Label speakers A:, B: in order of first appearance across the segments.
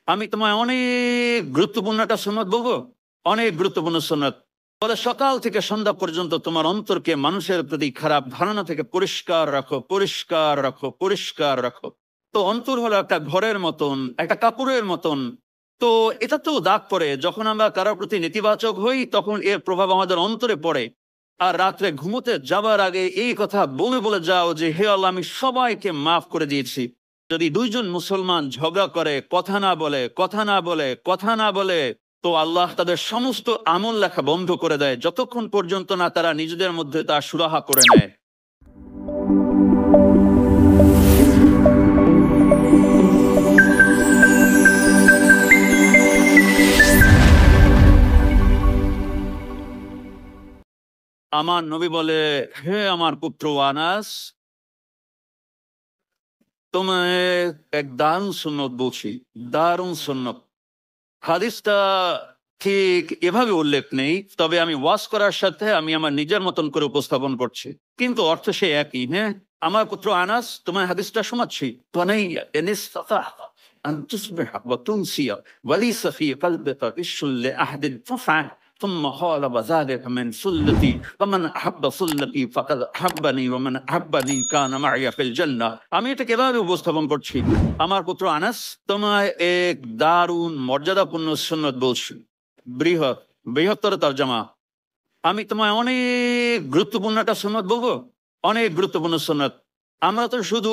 A: আমি তোমায় অনেক গুরুত্বপূর্ণ একটা সুন্নত বলবো, অনেক গুরুত্বপূর্ণ সুন্নত। বলে সকাল থেকে সন্ধ্যা পর্যন্ত তোমার অন্তরকে মানুষের প্রতি খারাপ ধারণা থেকে পরিষ্কার রাখো, পরিষ্কার রাখো, পরিষ্কার রাখো। তো অন্তর হলো একটা ঘরের মতন, একটা কাপড়ের মতন। তো এটা তো দাগ পড়ে যখন আমরা কারোর প্রতি নেতিবাচক হই, তখন এর প্রভাব আমাদের অন্তরে পড়ে। আর রাত্রে ঘুমোতে যাবার আগে এই কথা বলে বলে যাও যে হে আল্লাহ, আমি সবাইকে মাফ করে দিয়েছি। যদি দুইজন মুসলমান ঝগড়া করে, কথা না বলে, কথা না বলে, কথা না বলে, তো আল্লাহ তাদের সমস্ত আমল লেখা বন্ধ করে দেয়, যতক্ষণ পর্যন্ত না তারা নিজেদের মধ্যে তা সুরাহা করে নেয়। আমার নবী বলে, হে আমার পুত্র আনাস, তোমায় এক দারুণ সুন্নত বলছি, দারুণ সুন্নত। হাদিসটা ঠিক এভাবে উল্লেখ নেই, তবে আমি ওয়াজ করার সাথে আমি আমার নিজের মতন করে উপস্থাপন করছি, কিন্তু অর্থ সে একই। হ্যাঁ, আমার পুত্র আনাস, তোমার হাদিসটা শোনাচ্ছি। أن تصبح وتمسي وليس في قلبك غش لأحد فافعل ثم قال وذلك من سلتي ومن أحب سلتي فقد أحبني ومن أحبني كان معي في الجنة। আমি এটা কিভাবে উপস্থাপন করছি? আমার পুত্র আনাস, তোমায় এক দারুণ মর্যাদাপূর্ণ সুন্নত বলছি, বৃহত্তর তরজমা। আমি তোমায় অনেক গুরুত্বপূর্ণ একটা সুন্নত বলবো, অনেক গুরুত্বপূর্ণ সুন্নত। আমরা তো শুধু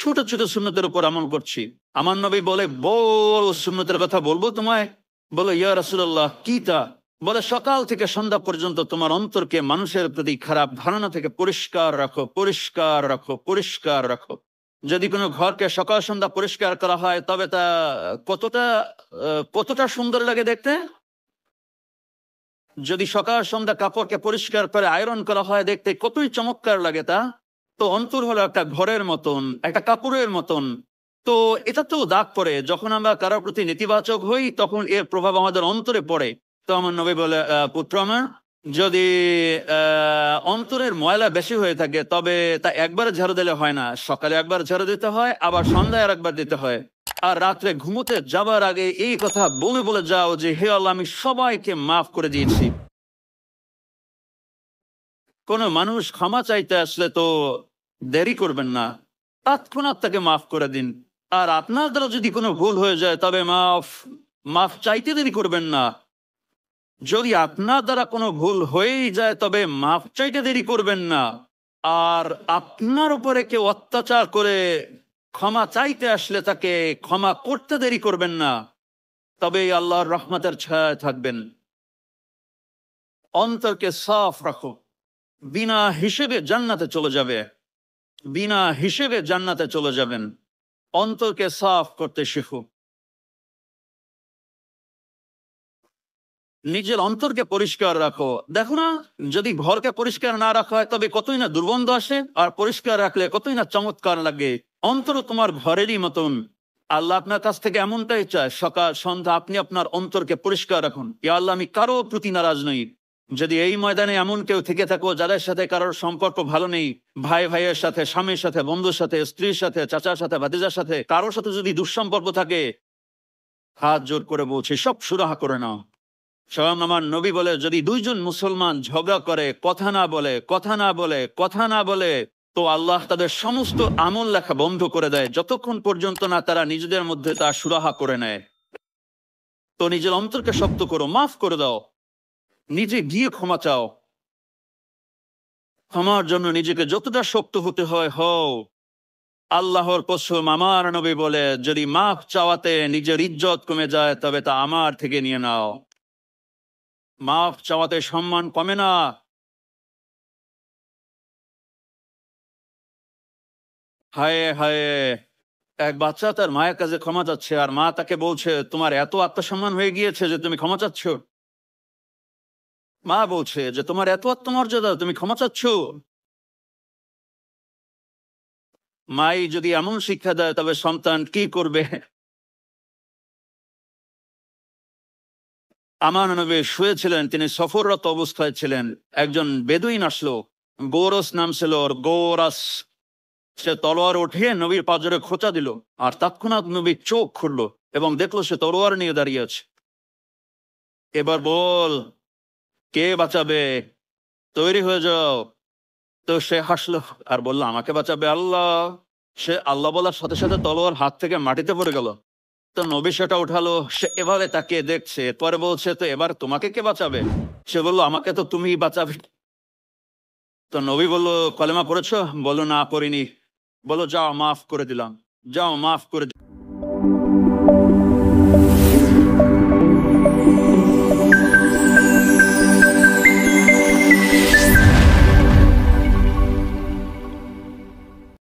A: ছোট ছোট সুন্নতের উপর আমল করছি। আমার নবী বলে, বড় সুন্নতের কথা বলবো তোমায়। বলে, ইয়া রাসূলুল্লাহ, কি তা? বলে, সকাল থেকে সন্ধ্যা পর্যন্ত তোমার অন্তরকে মানুষের প্রতি খারাপ ধারণা থেকে পরিষ্কার রাখো, পরিষ্কার রাখো, পরিষ্কার রাখো। যদি কোনো ঘরকে সকাল সন্ধ্যা পরিষ্কার করা হয়, তবে তা কতটা কতটা সুন্দর লাগে দেখতে। যদি সকাল সন্ধ্যা কাপড়কে পরিষ্কার করে আয়রন করা হয়, দেখতে কতই চমৎকার লাগে তা। তো অন্তর হলো একটা ঘরের মতন, একটা কাপড়ের মতন। তো এটা তো দাগ পড়ে যখন আমরা কারোর প্রতি নেতিবাচক হই, তখন এর প্রভাব আমাদের অন্তরে পড়ে। তো আমার নবী বলে, পুত্র আমার, যদি অন্তরের ময়লা বেশি হয়ে থাকে, তবে তা একবার ঝাড়ু দিলে হয় না, সকালে একবার ঝাড়ু দিতে হয়, আবার সন্ধ্যায় আর একবার দিতে হয়। আর রাত্রে ঘুমোতে যাবার আগে এই কথা বলে বলে যাও যে হে আল্লাহ, আমি সবাইকে মাফ করে দিয়েছি। কোনো মানুষ ক্ষমা চাইতে আসলে তো দেরি করবেন না, তৎক্ষণাৎ তাকে মাফ করে দিন। আর আপনার দ্বারা যদি কোনো ভুল হয়ে যায়, তবে মাফ চাইতে দেরি করবেন না। যদি আপনার দ্বারা কোনো ভুল হয়েই যায়, তবে মাফ চাইতে দেরি করবেন না। আর আপনার উপরে কেউ অত্যাচার করে ক্ষমা চাইতে আসলে তাকে ক্ষমা করতে দেরি করবেন না, তবে আল্লাহর রহমতের ছায়ায় থাকবেন। অন্তরকে সাফ রাখো, বিনা হিসেবে জান্নাতে চলে যাবে, বিনা হিসেবে জান্নাতে চলে যাবেন। অন্তরকে সাফ করতে শিখো, নিজের অন্তরকে পরিষ্কার রাখো। দেখো না, যদি ঘরকে পরিষ্কার না রাখা হয়, তবে কতই না দুর্গন্ধ আসে, আর পরিষ্কার রাখলে কতই না চমৎকার লাগে। অন্তর তোমার ঘরেরই মতন। আল্লাহ আপনার কাছ থেকে এমনটাই চায়, সকাল সন্ধ্যা আপনি আপনার অন্তরকে পরিষ্কার রাখুন। ইয়া আল্লাহ, আমি কারো প্রতি নারাজ নই। যদি এই ময়দানে এমন কেউ থেকে থাকো যাদের সাথে কারোর সম্পর্ক ভালো নেই, ভাই ভাইয়ের সাথে, স্বামীর সাথে, বন্ধুর সাথে, স্ত্রীর সাথে, চাচার সাথে, ভাতিজার সাথে, কারোর সাথে যদি দুঃসম্পর্ক থাকে, হাত জোর করে বলছি, সব সুরাহা করে নাও। স্বয়ং আমার নবী বলে, যদি দুইজন মুসলমান ঝগড়া করে, কথা না বলে, কথা না বলে, কথা না বলে, তো আল্লাহ তাদের সমস্ত আমল লেখা বন্ধ করে দেয়, যতক্ষণ পর্যন্ত না তারা নিজেদের মধ্যে তা সুরাহা করে নেয়। তো নিজের অন্তরকে শক্ত করো, মাফ করে দাও, নিজে গিয়ে ক্ষমা চাও। ক্ষমার জন্য নিজেকে যতটা শক্ত হতে হয় হও। আল্লাহর কসম, আমার নবী বলে, যদি মাফ চাওয়াতে নিজের ইজ্জত কমে যায়, তবে তা আমার থেকে নিয়ে নাও। মাফ চাওয়াতে সম্মান কমে না। হায় হায়, এক বাচ্চা তার মায়ের কাছে ক্ষমা চাচ্ছে, আর মা তাকে বলছে, তোমার এত আত্মসম্মান হয়ে গিয়েছে যে তুমি ক্ষমা চাচ্ছ। মা বলছে যে তোমার এত আত্মমর্যাদা, তুমি ক্ষমা চাচ্ছ। মাই যদি এমন শিক্ষা দেয়, তবে সন্তান কি করবে? আমার নবী শুয়েছিলেন, তিনি সফররত অবস্থায় ছিলেন। একজন বেদুইন আসলো, গোরস নাম ছিল ওর, গোরাস। সে তলোয়ার উঠিয়ে নবীর পাজরে খোঁচা দিল, আর তৎক্ষণাৎ নবীর চোখ খুললো। এবং দেখলো সে তলোয়ার নিয়ে দাঁড়িয়ে আছে। এবার বল, কে বাঁচাবে, তৈরি হয়ে যাও। তো সে হাসলো আর বললো, আমাকে বাঁচাবে আল্লাহ। সে আল্লাহ বলার সাথে সাথে তলোয়ার হাত থেকে মাটিতে পড়ে গেল। তো নবী সেটা উঠালো, সে এভাবে তাকিয়ে দেখছে, পরে বলছে, তো এবার তোমাকে কে বাঁচাবে? সে বললো, আমাকে তো তুমিই বাঁচাবে। তো নবী বললো, কলেমা পড়েছো? বলো, না পড়িনি। বলো, যাও মাফ করে দিলাম, যাও মাফ করে